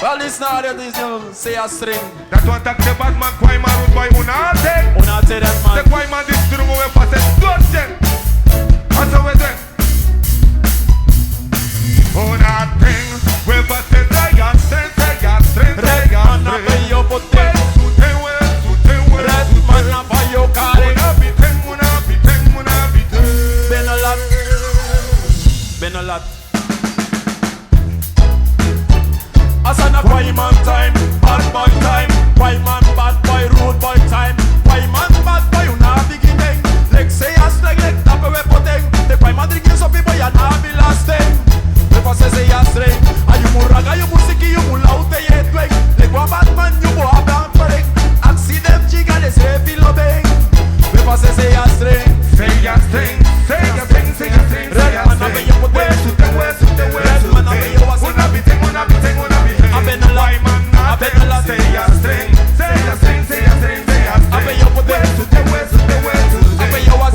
Well, this now this you say a string. That one tak the bad man, kwai man, root boy, unate. Unate that man. The kwai man, this true, we pass it, good thing. That's how we say. Unate, we pass it, say a string, say a string, say a Red man a pay your potato. Red man a pay your carry. Been a lot. Been a lot. As on a boy man time, bad boy time. Boy man, bad boy, rude boy time. Boy man, bad boy, you not beginning. Like say a slang, like tap away pudding. The boy man drinking some people, you not be lasting. The first say a string. Are you muraga, you musiki, you mulaute, you twig. Like one bad man, you go up and pudding. And see them chica, they say feel loving. The first say a string. Say a string, say a string, say a string. Red man, I pay your potato. Red man, I pay your was. I've been a lot. I've been a lot. Say a string, say a string, say a string, say a string. I pay your potato. I pay your was.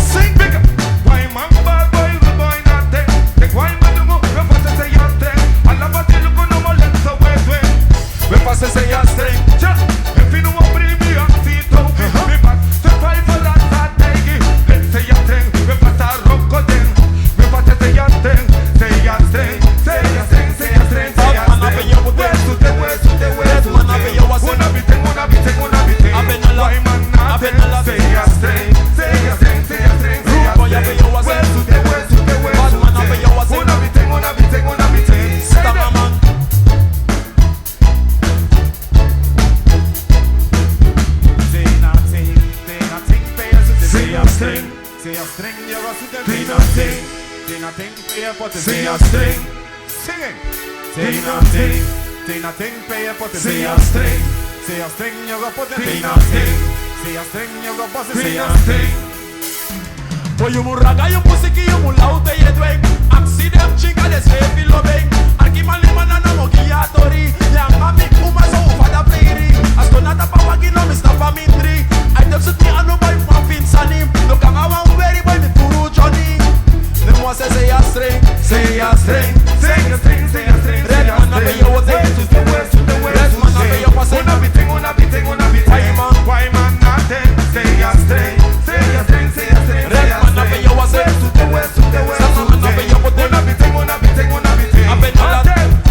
Sing bigger. Why man bad boy, good boy nothing. The why man do go, we pass say a string. I love it, look on no more let's so wait. We pass say a string. If you know what bring me up, see it out. We pass survive for that take it. Let's say a string, we pass a rock cutting. We pass say a string, say a string, say a string, say a string, say a string. Say a string, singing. Say nothing, pay a pot. Say a string, you go put it. Say a string, you go put it. Say a string. Boy, you muraga, you musiki, you mulaute, you twig. And see them chica, they say feel loving. Aquí man na mokia tori. Yang mami kuma so ufada playri. Astonata pawagi no Mr. Famindri. I tell suti ano boy muffin sanim. No kanga wan very boy mi furu Johnny. Them was say a string, say a string, say a string, say a string. Red man a pay your was. Red man a pay your was. Why man nothing? Say a string, say a string, say a string. Red man a pay your was. Some man a pay your was.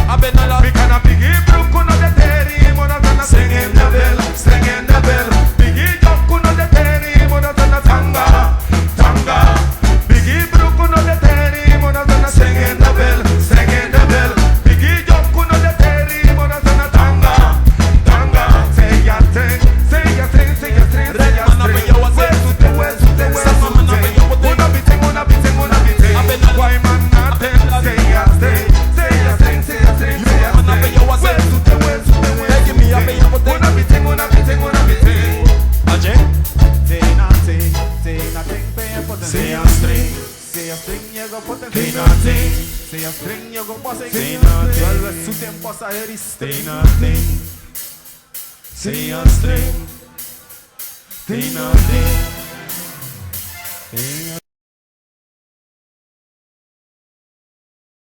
I've been a lot. We can a biggie brook kuno de teri mona tana singing the bell, singing the bell. Biggie jump kuno de teri mona tana tanga, tanga. Biggie brook kuno de teri mona tana singing the bell, singing the bell. Biggie jump kuno de teri mona tana tanga, tanga. Say a string, say a string, say a string. Red man a pay your was. Some man a pay your was. I've been a lot. Why man nothing? Say a string, say a string, say a string. Man a pay your was. Hey, give me a pay your potato. Ajay? Say a string, say a string, you go put it. Say nothing, say a string, you go pass it. Say nothing, vuelve su tiempo a saber y say nothing. Say a string, say nothing.